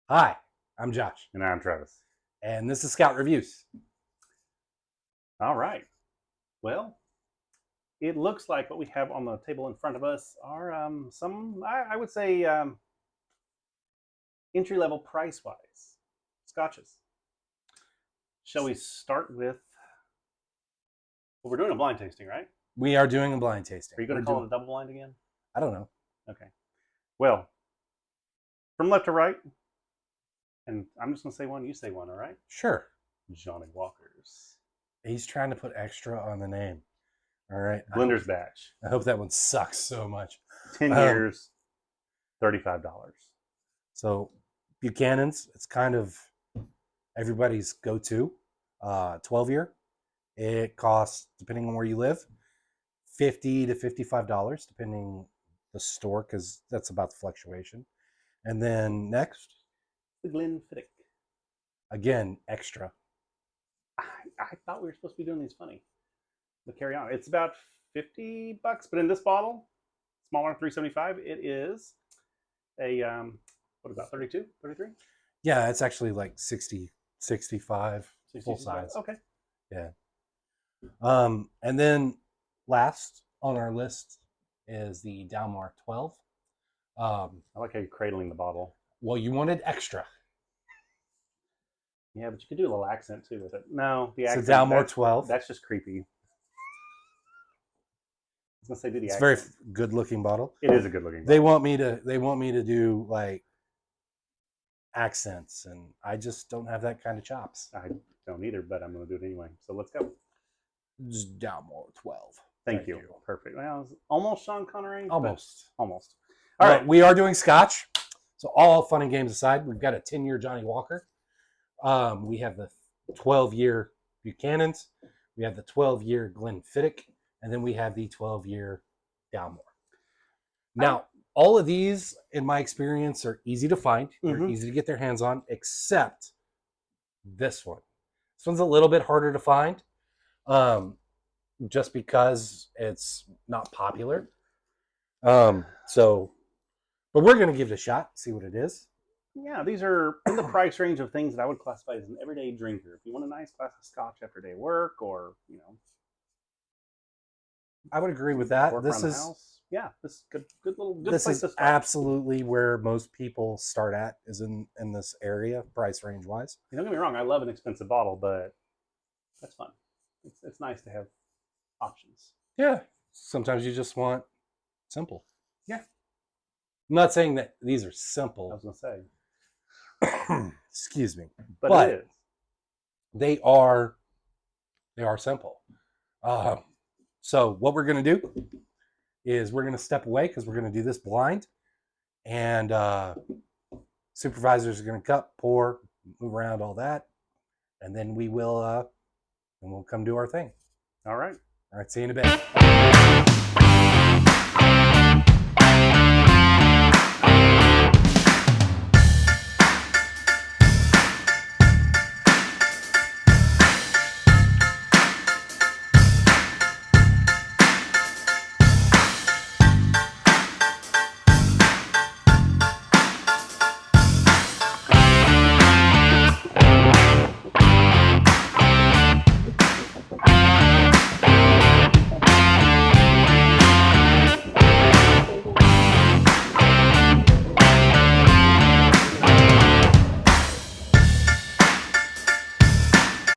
Hi, I'm Josh, And I'm Travis. and this is Scout Reviews. All right. Well, it looks like what we have on the table in front of us are some, I would say, entry level price wise scotches. Shall we start with? Well, we're doing a blind tasting, right? We are doing a blind tasting. Are you going to call it a double blind again? I don't know. Okay. Well, from left to right, and I'm just going to say one, you say one, all right? Sure. Johnnie Walker's. He's trying to put extra on the name. All right. Blender's batch. I hope that one sucks so much. 10 years, $35. So, Buchanan's, it's kind of everybody's go-to. 12-year. It costs, depending on where you live, $50 to $55, depending the store, because that's about the fluctuation. And then next, The Glenfiddich. again, extra. I thought we were supposed to be doing these funny. But carry on. It's about $50, but in this bottle, smaller, 375, it is a what about 32, 33? Yeah, it's actually like 60, 65, 60, full 65? size. Okay. Yeah. And then last on our list is the Dalmore 12. I like how you're cradling the bottle. Well, you wanted extra. Yeah, but you could do a little accent too with it. No, the accent. So Dalmore 12. That's just creepy. I was gonna say do the It's a accent. very good looking bottle. It is a good looking bottle. They want me to do like accents, and I just don't have that kind of chops. I don't either, but I'm gonna do it anyway. So let's go. It's Dalmore 12. Thank you. Perfect. Well, it's almost Sean Connery. Almost. Almost. All right. We are doing Scotch. So all fun and games aside, we've got a 10-year Johnnie Walker. We have the 12-year Buchanans. We have the 12-year Glenfiddich. And then we have the 12-year Dalmore. Now, all of these, in my experience, are easy to find. They're easy to get their hands on, except this one. This one's a little bit harder to find, just because it's not popular. But we're going to give it a shot, see what it is. Yeah, these are in the price range of things that I would classify as an everyday drinker. If you want a nice glass of scotch after day work, or I would agree with that. This is good little good this place is to start. Absolutely where most people start at, is in this area, price range wise. Don't get me wrong, I love an expensive bottle, but that's fun. It's nice to have options. Yeah, sometimes you just want simple. Yeah, I'm not saying that these are simple. I was gonna say. Excuse me, but it is. They are simple. So what we're going to do is we're going to step away, because we're going to do this blind, and supervisors are going to cut, pour, move around, all that, and then we'll come do our thing. All right. See you in a bit.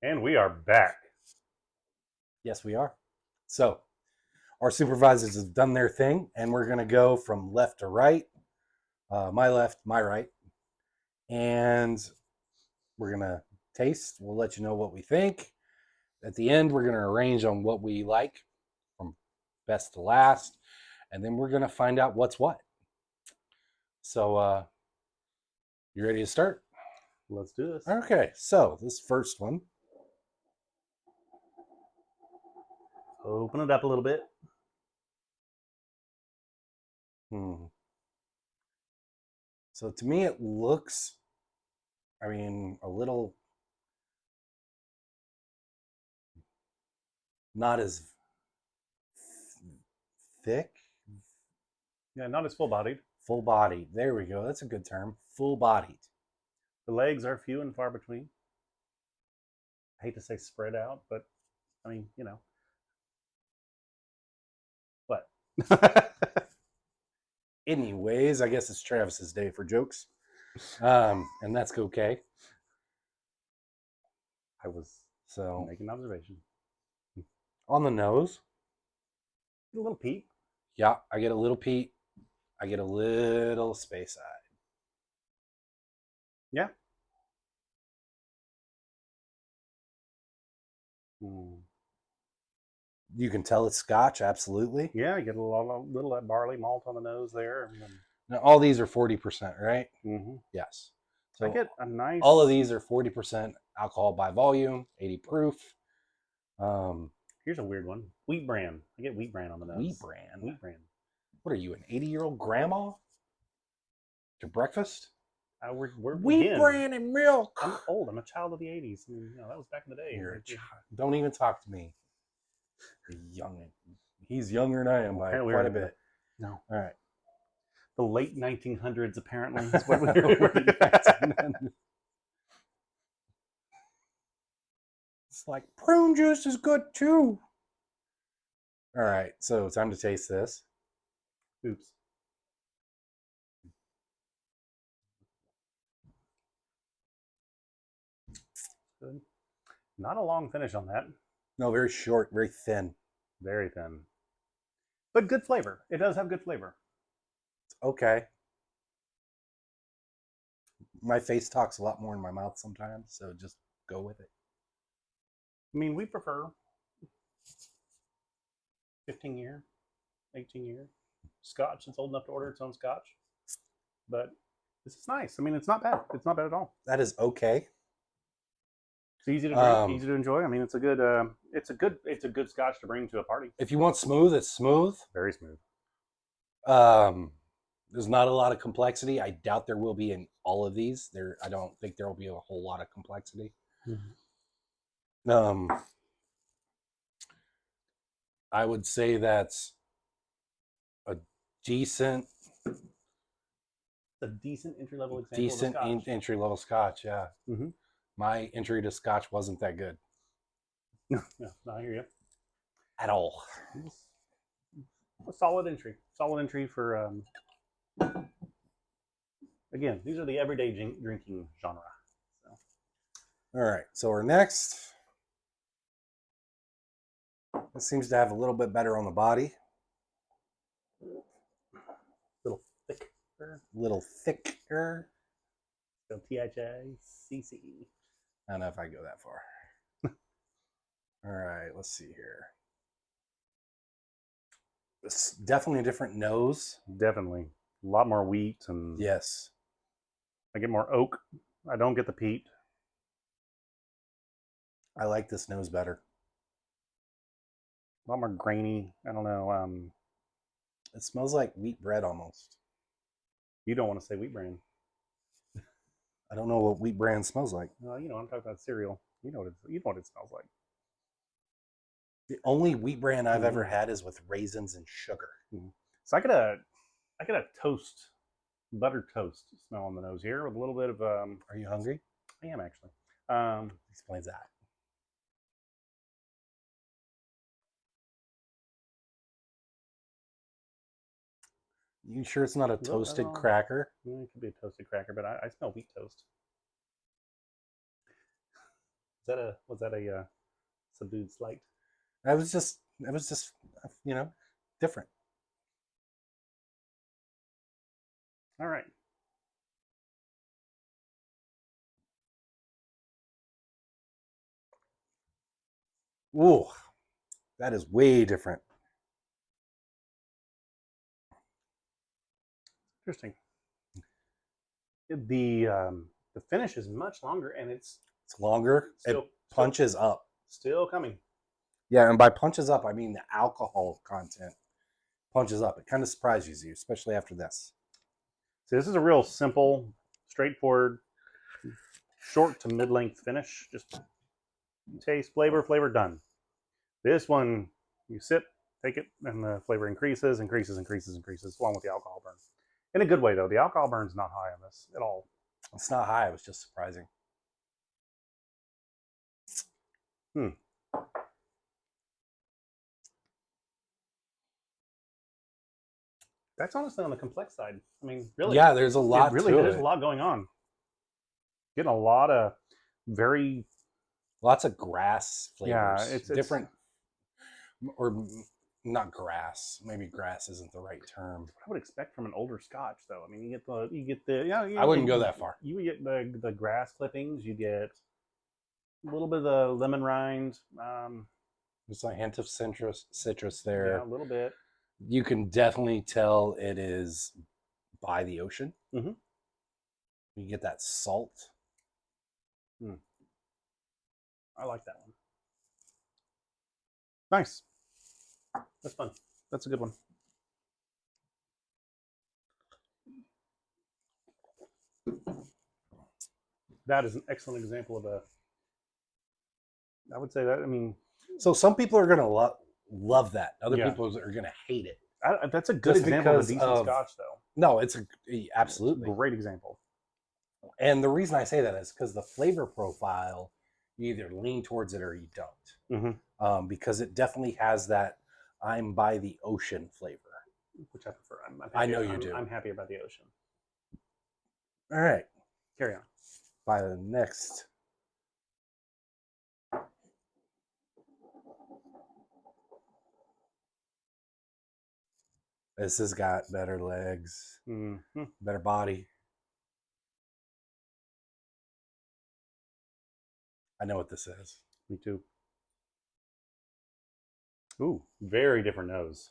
And we are back. Yes, we are. So our supervisors have done their thing, and we're going to go from left to right, my left, my right, and we're going to taste. We'll let you know what we think. At the end, we're going to arrange on what we like from best to last, and then we're going to find out what's what. So you ready to start? Let's do this. Okay, so this first one. Open it up a little bit. So to me, it looks, a little not as thick. Yeah, not as full-bodied. Full-bodied. There we go. That's a good term. Full-bodied. The legs are few and far between. I hate to say spread out, but I mean, you know. What? Anyways, I guess it's Travis's day for jokes. And that's okay. I was So making an observation. on the nose, A little peat. yeah, I get a little peat. I get a little space eye. Yeah. Mm. You can tell it's Scotch, absolutely. Yeah, you get a little barley malt on the nose there. And then, Now, all these are 40%, right? mm-hmm. Yes. So I So get a nice. all of these are 40% alcohol by volume, 80 proof. Here's a weird one. Wheat bran. I get wheat bran on the nose. Wheat bran. Wheat bran. What are you, an 80-year-old grandma? To breakfast? We're Wheat again, bran and milk. I'm old. I'm a child of the '80s. I mean, you know, that was back in the day. You're a child. Don't even talk to me. Young. He's younger than I am by Apparently quite a we're- bit. No. All right. The late 1900s, apparently, is what we're It's like prune juice is good too. All right, so time to taste this. Oops. Good. Not a long finish on that. No, very short, very thin. Very thin. But good flavor. It does have good flavor. It's okay. My face talks a lot more in my mouth sometimes, so just go with it. I mean, we prefer 15-year, 18-year Scotch. It's old enough to order its own Scotch. But this is nice. I mean, it's not bad. It's not bad at all. That is okay. It's easy to drink, easy to enjoy. I mean, it's a good Scotch to bring to a party. If you want smooth, it's smooth. Very smooth. There's not a lot of complexity. I doubt there will be in all of these. I don't think there will be a whole lot of complexity. Mm-hmm. I would say that's a decent entry level example. Decent of Scotch. entry level Scotch. Yeah. Mm-hmm. My entry to Scotch wasn't that good Yeah, I hear you. at all. A solid entry. Solid entry for. Again, these are the everyday drinking genre. So. All right. So our next. This seems to have a little bit better on the body. Little thicker. Little thicker. So THICC. I don't know if I go that far. All right. Let's see here. It's definitely a different nose. Definitely. A lot more wheat and Yes. I get more oak. I don't get the peat. I like this nose better. A lot more grainy. I don't know. It smells like wheat bread almost. You don't want to say wheat bran. I don't know what wheat bran smells like. You know, I'm talking about cereal. You know what it smells like. The only wheat bran I've ever had is with raisins and sugar. Mm-hmm. So I get a toast, buttered toast smell on the nose here with a little bit of. Are you hungry? I am actually. Explains that. You sure it's not a toasted cracker? It could be a toasted cracker, but I smell wheat toast. Was that a subdued slight? That was just different. All right. Ooh, that is way different. Interesting. The finish is much longer, and it's longer. It punches up. Still coming. Yeah, and by punches up, I mean the alcohol content punches up. It kind of surprises you, especially after this. So this is a real simple, straightforward, short to mid-length finish. Just taste, flavor, done. This one, you sip, take it, and the flavor increases along with the alcohol burn. In a good way, though. The alcohol burn's not high on this at all. It's not high. It was just surprising. That's honestly on the complex side. I mean, really. Yeah, there's a lot Really, to there's it. a lot going on. Getting a lot of very Lots of grass flavors. it's different, or not grass. Maybe grass isn't the right term. What I would expect from an older Scotch, though. I mean, you get the yeah. I wouldn't go that far. You would get the grass clippings. You get a little bit of the lemon rind. There's a hint of citrus there. Yeah, a little bit. You can definitely tell it is by the ocean. Mm-hmm. You get that salt. I like that one. Nice. That's fun. That's a good one. That is an excellent example of I would say that. I mean, so some people are gonna love that. Other Yeah. people are gonna hate it. that's a good Just example of a because decent of- Scotch, though. No, it's absolutely Great example. And the reason I say that is because the flavor profile, you either lean towards it or you don't. Mm-hmm. Because it definitely has that I'm by the ocean flavor. Which I prefer. I know you do. I'm happy about the ocean. All right. Carry on. By the next. This has got better legs, Mm-hmm. better body. I know what this is. Me too. Ooh, very different nose.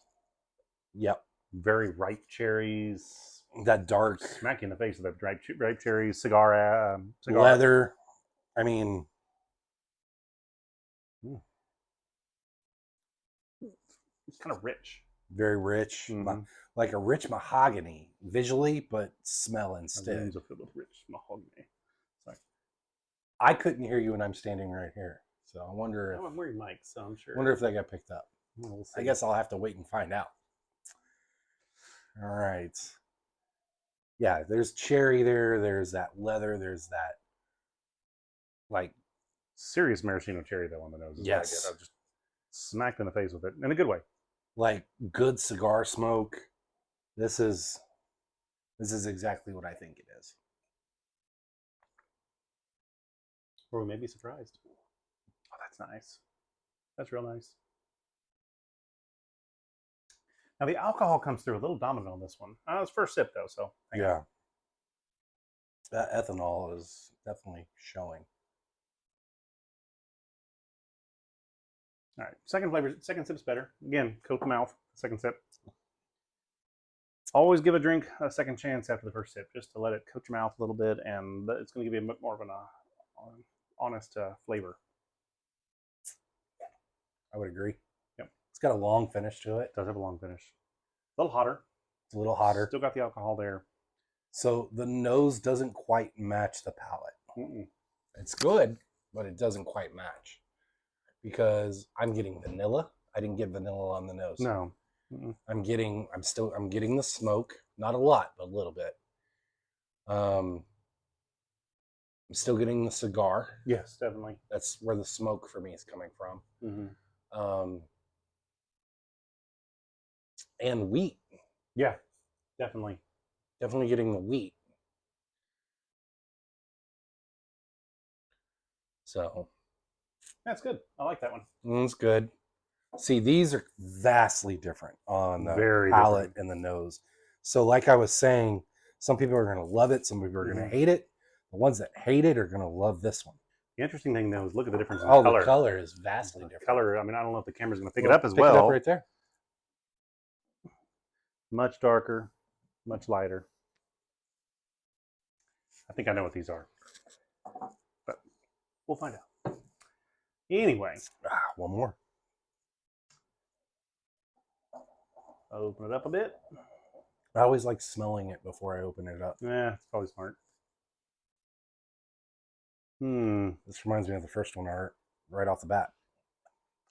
Yep. Very ripe cherries. That dark. Smack you in the face with that ripe cherries. Cigar. Leather. I mean. It's kind of rich. Very rich. Mm-hmm. Like a rich mahogany visually, but smell My instead. rooms are filled with rich mahogany. Sorry. I couldn't hear you when I'm standing right here. So I wonder if I'm wearing mics, so I'm sure. wonder if they got picked up. We'll see. I guess I'll have to wait and find out. All right. Yeah, there's cherry there. There's that leather. There's that like Serious maraschino cherry though on the nose. Yes. I just smacked in the face with it in a good way. like good cigar smoke. This is exactly what I think it is. Or we may be surprised. Oh, that's nice. That's real nice. Now the alcohol comes through a little dominant on this one. It's first sip though, so hang on. Yeah. That ethanol is definitely showing. All right, second sip's better. Again, coat the mouth. Second sip. Always give a drink a second chance after the first sip, just to let it coat your mouth a little bit, and it's going to give you a bit more of an honest flavor. I would agree. Yep. It's got a long finish to it. It does have a long finish. A little hotter. It's a little hotter. Still got the alcohol there. So the nose doesn't quite match the palate. Mm-mm. It's good, but it doesn't quite match. Because I'm getting vanilla. I didn't get vanilla on the nose. No. Mm-mm. I'm getting the smoke. Not a lot, but a little bit. I'm still getting the cigar. Yes, definitely. That's where the smoke for me is coming from. Mm-hmm. And wheat. Yeah, definitely. Definitely getting the wheat. So That's good. I like that one. That's good. See, these are vastly different on the Very palate different. and the nose. So like I was saying, some people are going to love it. Some people are going to hate it. The ones that hate it are going to love this one. The interesting thing though is look at the difference in color. The color is vastly different. Color. I mean, I don't know if the camera's going to pick it up as well. Pick it up right there. Much darker, much lighter. I think I know what these are, but we'll find out. Anyway, One more. I'll open it up a bit. I always like smelling it before I open it up. Yeah, it's probably smart. This reminds me of the first one right off the bat.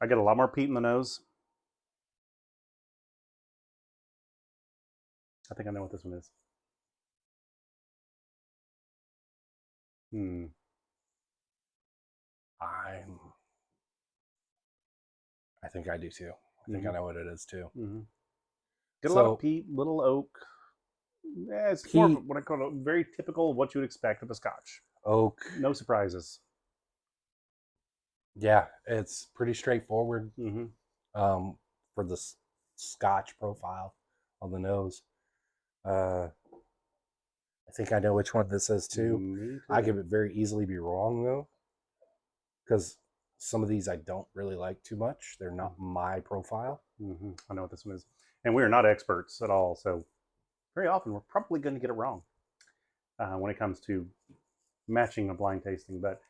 I get a lot more peat in the nose. I think I know what this one is. Hmm. I think I do too. I think I know what it is too. Mm-hmm. Get a lot So of peat, little oak. Yeah, it's more peat, of what I call a very typical what you would expect of a Scotch. oak. No surprises. Yeah, it's pretty straightforward Mm-hmm. for the Scotch profile on the nose. I think I know which one this is too. Me I too. could very easily be wrong though, because some of these I don't really like too much. They're not my profile. Mm-hmm. I know what this one is. And we are not experts at all, so very often we're probably going to get it wrong when it comes to matching a blind tasting, but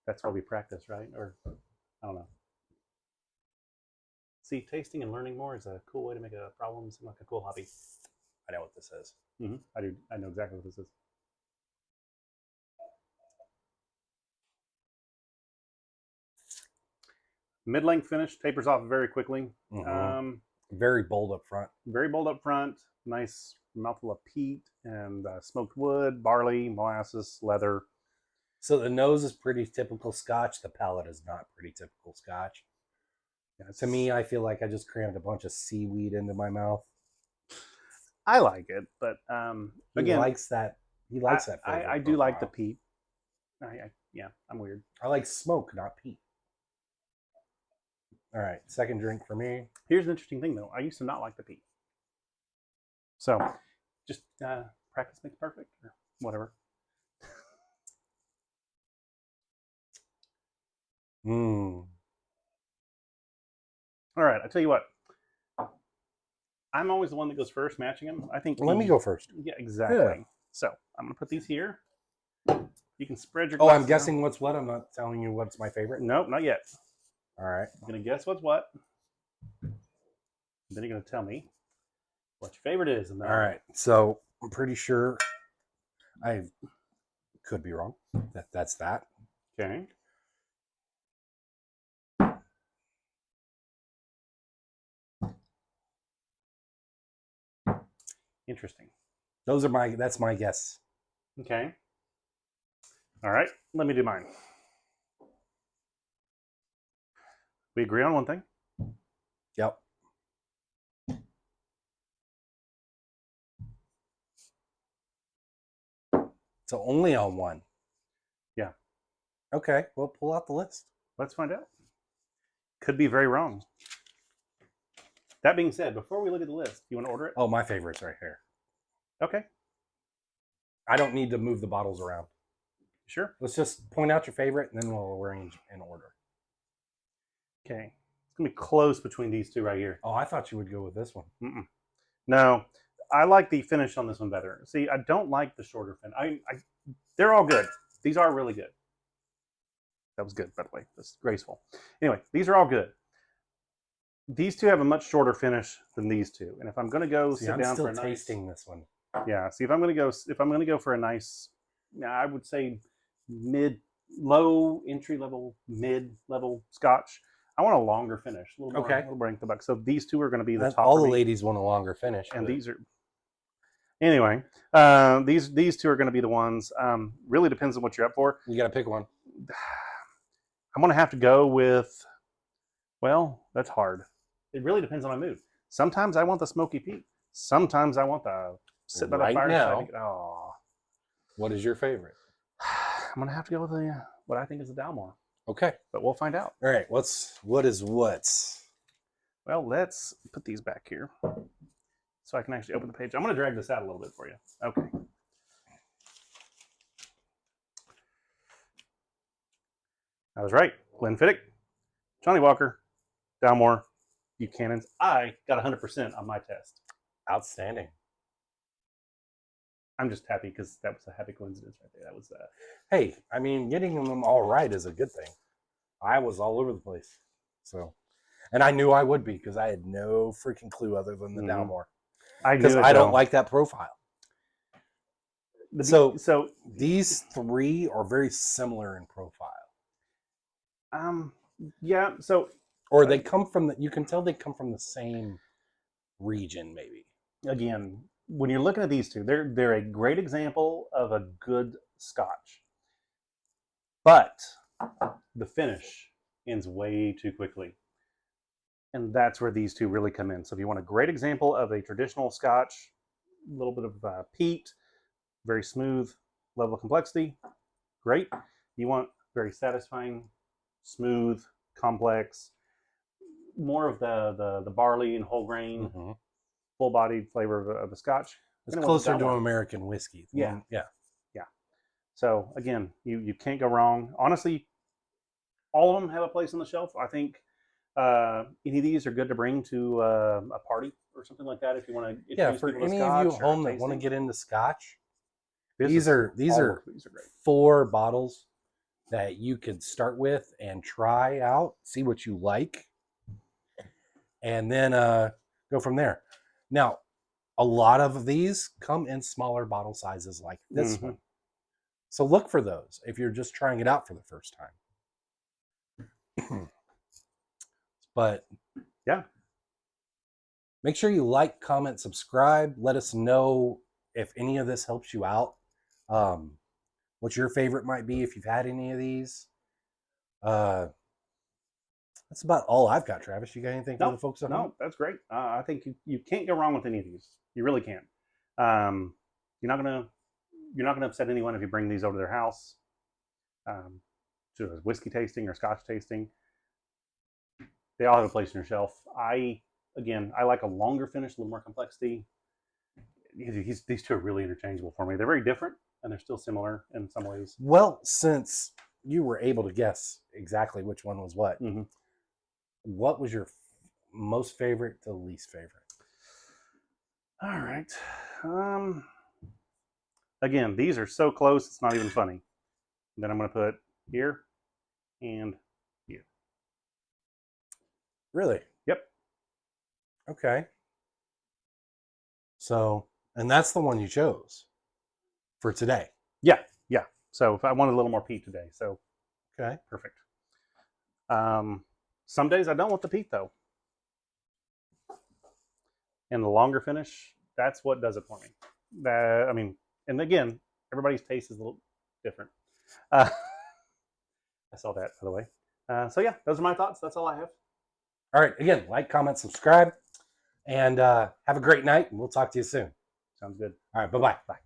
that's why we practice, right? Or I don't know. See, tasting and learning more is a cool way to make a problem seem like a cool hobby. I know what this is. Mm-hmm. I do. I know exactly what this is. Mid-length finish, tapers off very quickly. Mm-hmm. Very bold up front. Very bold up front. Nice mouthful of peat and smoked wood, barley, molasses, leather. So the nose is pretty typical Scotch. The palate is not pretty typical Scotch. Yeah, to me, I feel like I just crammed a bunch of seaweed into my mouth. I like it, but again, likes that. He likes that flavor. I do like the peat. Yeah, I'm weird. I like smoke, not peat. All right, second drink for me. Here's an interesting thing, though. I used to not like the peat. So, just practice makes perfect, or whatever. Mmm. All right, I tell you what. I'm always the one that goes first, matching them. I think. Let me go first. Yeah, exactly. Yeah. So I'm gonna put these here. You can spread your. Oh, I'm guessing what's what. I'm not telling you what's my favorite. Nope, not yet. All right. I'm gonna guess what's what. Then you're gonna tell me what your favorite is. All right. So I'm pretty sure I could be wrong. That's that. Okay. Interesting. That's my guess. Okay. All right. Let me do mine. We agree on one thing. Yep. So only on one. Yeah. Okay. Well, pull out the list. Let's find out. Could be very wrong. That being said, before we look at the list, you want to order it? Oh, my favorite's right here. Okay. I don't need to move the bottles around. Sure. Let's just point out your favorite, and then we'll arrange in order. Okay. It's going to be close between these two right here. Oh, I thought you would go with this one. Mm-mm. No, I like the finish on this one better. See, I don't like the shorter finish. They're all good. These are really good. That was good, by the way. That's graceful. Anyway, these are all good. These two have a much shorter finish than these two. And if I'm going to go sit down for a nice, tasting this one. Yeah. See, if I'm going to go for a nice, I would say low entry level, mid level Scotch. I want a longer finish, a little more, a little bring the buck. So these two are going to be the top. All the ladies want a longer finish, and these are. Anyway, these two are going to be the ones. Really depends on what you're up for. You got to pick one. I'm going to have to go with. Well, that's hard. It really depends on my mood. Sometimes I want the smoky peat. Sometimes I want the sit by the fire. Now, what is your favorite? I'm going to have to go with what I think is a Dalmore. Okay. But we'll find out. All right. What is what? Well, let's put these back here so I can actually open the page. I'm going to drag this out a little bit for you. Okay. I was right. Glenfiddich, Johnnie Walker, Dalmore, Buchanans. I got 100% on my test. Outstanding. I'm just happy because that was a happy coincidence right there. That was Hey, I mean, getting them all right is a good thing. I was all over the place. So, and I knew I would be because I had no freaking clue other than the Dalmore. Because I don't like that profile. So these three are very similar in profile. Yeah. So, or they come from you can tell they come from the same region, maybe. Again, when you're looking at these two, they're a great example of a good Scotch. but the finish ends way too quickly. And that's where these two really come in. So if you want a great example of a traditional Scotch, a little bit of peat, very smooth level of complexity, great. You want very satisfying, smooth, complex, more of the barley and whole grain, full-bodied flavor of the Scotch. It's closer to American whiskey. Yeah. Yeah. Yeah. So again, you can't go wrong. Honestly, all of them have a place on the shelf. I think any of these are good to bring to a party or something like that if you want to. Yeah, for any of you at home that want to get into Scotch, these are great. 4 bottles that you could start with and try out, see what you like, and then go from there. Now, a lot of these come in smaller bottle sizes like this one. So look for those if you're just trying it out for the first time. But yeah, make sure you like, comment, subscribe. Let us know if any of this helps you out. What your favorite might be if you've had any of these. That's about all I've got, Travis. You got anything for the folks at home? No, that's great. I think you can't go wrong with any of these. You really can't. You're not gonna upset anyone if you bring these over to their house to a whiskey tasting or Scotch tasting. They all have a place on your shelf. I like a longer finish, a little more complexity. These two are really interchangeable for me. They're very different, and they're still similar in some ways. Well, since you were able to guess exactly which one was what, what was your most favorite to least favorite? All right. Again, these are so close, it's not even funny. Then I'm going to put here and here. Really? Yep. Okay. So, and that's the one you chose for today. Yeah. So if I wanted a little more peat today, so okay, perfect. Some days I don't want the peat though. And the longer finish, that's what does it for me. And again, everybody's taste is a little different. I saw that, by the way. So yeah, those are my thoughts. That's all I have. All right. Again, like, comment, subscribe, and have a great night, and we'll talk to you soon. Sounds good. All right. Bye-bye. Bye.